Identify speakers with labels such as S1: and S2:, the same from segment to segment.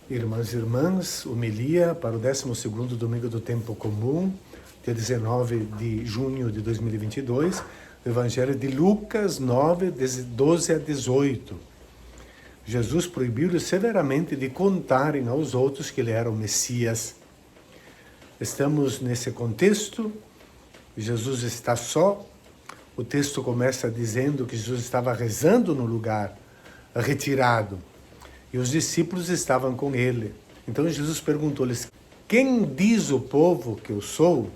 S1: Irmãs e irmãs, homilia para o 12º domingo do tempo comum, dia 19 de junho de 2022, do Evangelho de Lucas 9, 12 a 18. Jesus proibiu-lhes severamente de contarem aos outros que ele era o Messias. Estamos nesse contexto, Jesus está só. O texto começa dizendo que Jesus estava rezando no lugar retirado. E os discípulos estavam com ele. Então Jesus perguntou-lhes: quem diz o povo que eu sou?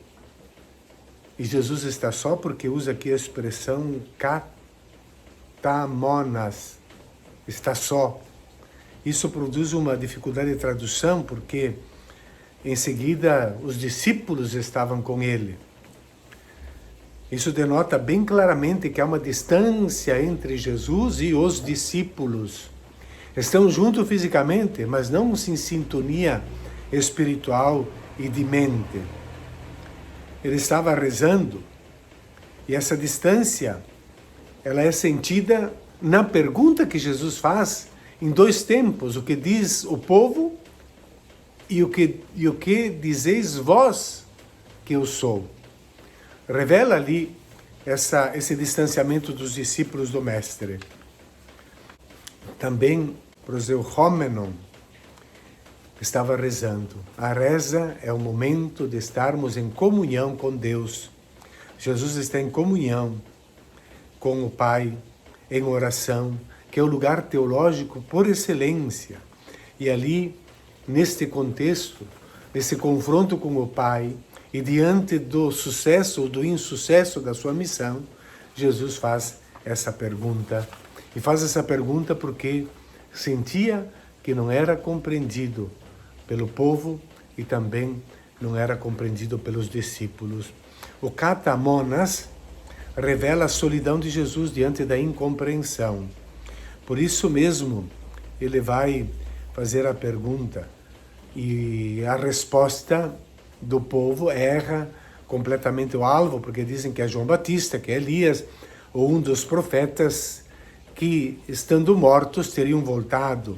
S1: E Jesus está só porque usa aqui a expressão katamonas. Está só. Isso produz uma dificuldade de tradução porque em seguida os discípulos estavam com ele. Isso denota bem claramente que há uma distância entre Jesus e os discípulos. Estão juntos fisicamente, mas não em sintonia espiritual e de mente. Ele estava rezando e essa distância ela é sentida na pergunta que Jesus faz em dois tempos: o que diz o povo e o que dizeis vós que eu sou. Revela ali esse distanciamento dos discípulos do Mestre. Também proseuchômenon estava rezando. A reza é o momento de estarmos em comunhão com Deus. Jesus está em comunhão com o Pai, em oração, que é o lugar teológico por excelência. E ali, neste contexto, nesse confronto com o Pai, e diante do sucesso ou do insucesso da sua missão, Jesus faz essa pergunta. E faz essa pergunta porque sentia que não era compreendido pelo povo e também não era compreendido pelos discípulos. O katamonas revela a solidão de Jesus diante da incompreensão. Por isso mesmo, ele vai fazer a pergunta e a resposta do povo erra completamente o alvo, porque dizem que é João Batista, que é Elias, ou um dos profetas que, estando mortos, teriam voltado.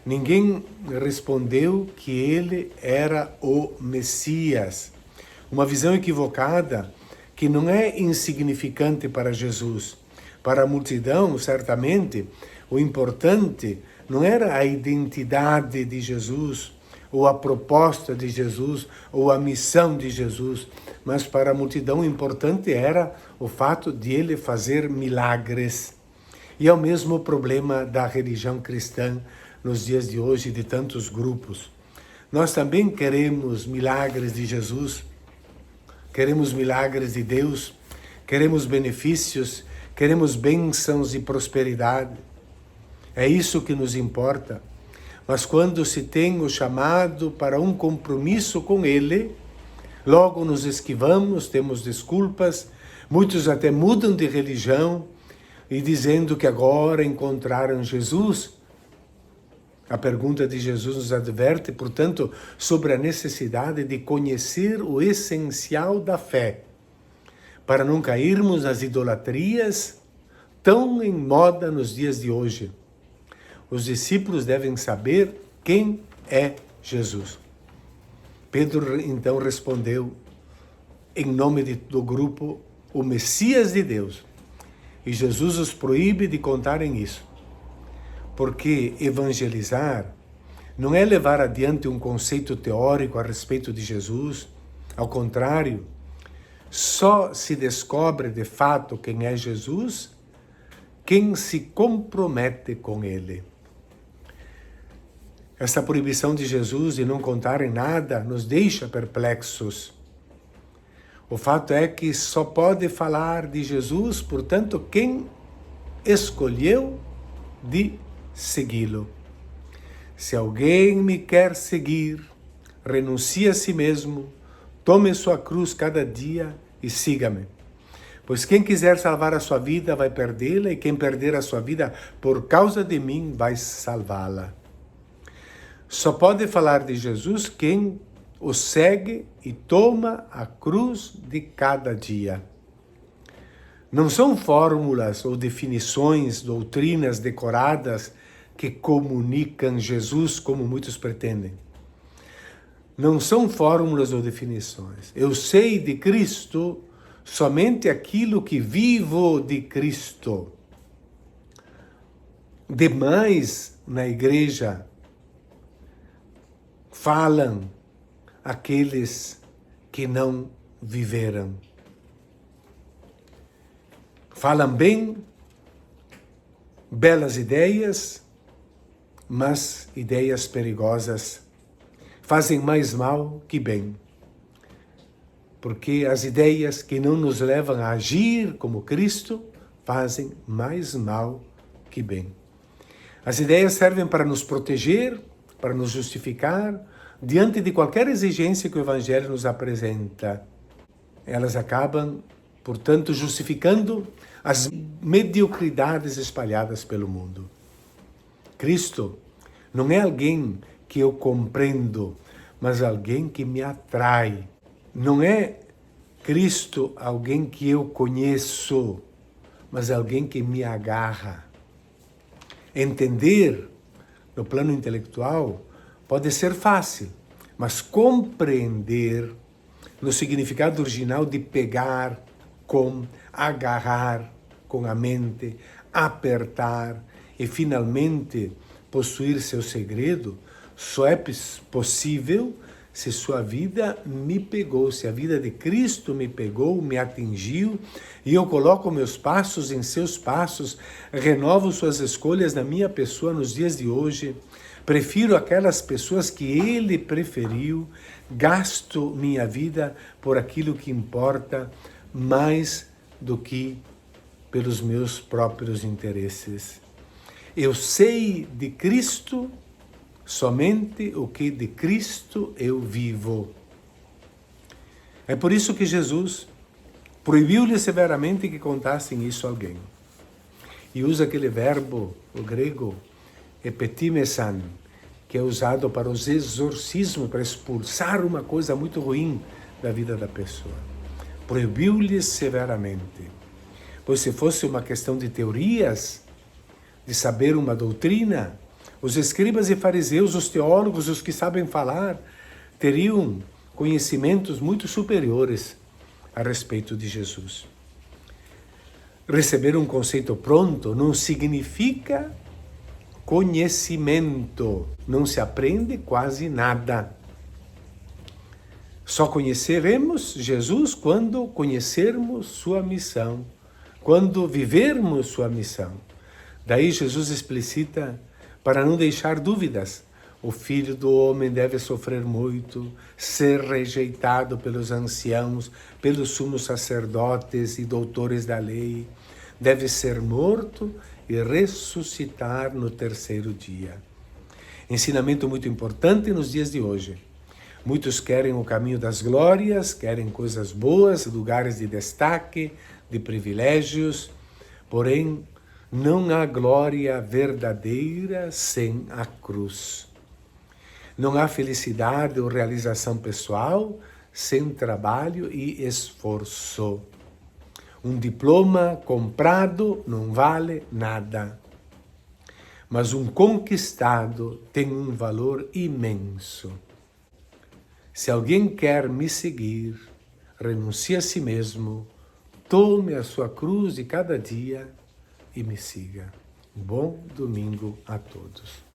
S1: Ninguém respondeu que ele era o Messias. Uma visão equivocada que não é insignificante para Jesus. Para a multidão, certamente, o importante não era a identidade de Jesus, ou a proposta de Jesus, ou a missão de Jesus, mas para a multidão o importante era o fato de ele fazer milagres. E é o mesmo problema da religião cristã nos dias de hoje, de tantos grupos. Nós também queremos milagres de Jesus, queremos milagres de Deus, queremos benefícios, queremos bênçãos e prosperidade. É isso que nos importa. Mas quando se tem o chamado para um compromisso com Ele, logo nos esquivamos, temos desculpas, muitos até mudam de religião e dizendo que agora encontraram Jesus. A pergunta de Jesus nos adverte, portanto, sobre a necessidade de conhecer o essencial da fé, para não cairmos nas idolatrias tão em moda nos dias de hoje. Os discípulos devem saber quem é Jesus. Pedro então respondeu, em nome do grupo, o Messias de Deus. E Jesus os proíbe de contarem isso. Porque evangelizar não é levar adiante um conceito teórico a respeito de Jesus. Ao contrário, só se descobre de fato quem é Jesus quem se compromete com Ele. Essa proibição de Jesus de não contarem nada nos deixa perplexos. O fato é que só pode falar de Jesus, portanto, quem escolheu de segui-lo. Se alguém me quer seguir, renuncie a si mesmo, tome sua cruz cada dia e siga-me. Pois quem quiser salvar a sua vida vai perdê-la, e quem perder a sua vida por causa de mim vai salvá-la. Só pode falar de Jesus quem o segue e toma a cruz de cada dia. Não são fórmulas ou definições, doutrinas decoradas que comunicam Jesus como muitos pretendem. Não são fórmulas ou definições. Eu sei de Cristo somente aquilo que vivo de Cristo. Demais na igreja falam aqueles que não viveram. Falam bem, belas ideias, mas ideias perigosas. Fazem mais mal que bem. Porque as ideias que não nos levam a agir como Cristo fazem mais mal que bem. As ideias servem para nos proteger, para nos justificar, diante de qualquer exigência que o Evangelho nos apresenta. Elas acabam, portanto, justificando as mediocridades espalhadas pelo mundo. Cristo não é alguém que eu compreendo, mas alguém que me atrai. Não é Cristo alguém que eu conheço, mas alguém que me agarra. Entender, no plano intelectual, pode ser fácil, mas compreender, no significado original de pegar com, agarrar com a mente, apertar e finalmente possuir seu segredo, só é possível se sua vida me pegou, se a vida de Cristo me pegou, me atingiu, e eu coloco meus passos em seus passos, renovo suas escolhas na minha pessoa nos dias de hoje, prefiro aquelas pessoas que Ele preferiu, gasto minha vida por aquilo que importa mais do que pelos meus próprios interesses. Eu sei de Cristo somente o que de Cristo eu vivo. É por isso que Jesus proibiu-lhe severamente que contassem isso a alguém. E usa aquele verbo, o grego, epetimesan, que é usado para os exorcismos, para expulsar uma coisa muito ruim da vida da pessoa. Proibiu-lhe severamente. Pois se fosse uma questão de teorias, de saber uma doutrina, os escribas e fariseus, os teólogos, os que sabem falar, teriam conhecimentos muito superiores a respeito de Jesus. Receber um conceito pronto não significa conhecimento. Não se aprende quase nada. Só conheceremos Jesus quando conhecermos sua missão, quando vivermos sua missão. Daí Jesus explicita, para não deixar dúvidas, o Filho do Homem deve sofrer muito, ser rejeitado pelos anciãos, pelos sumos sacerdotes e doutores da lei, deve ser morto e ressuscitar no terceiro dia. Ensinamento muito importante nos dias de hoje. Muitos querem o caminho das glórias, querem coisas boas, lugares de destaque, de privilégios, porém, não há glória verdadeira sem a cruz. Não há felicidade ou realização pessoal sem trabalho e esforço. Um diploma comprado não vale nada. Mas um conquistado tem um valor imenso. Se alguém quer me seguir, renuncie a si mesmo, tome a sua cruz de cada dia e me siga. Um bom domingo a todos.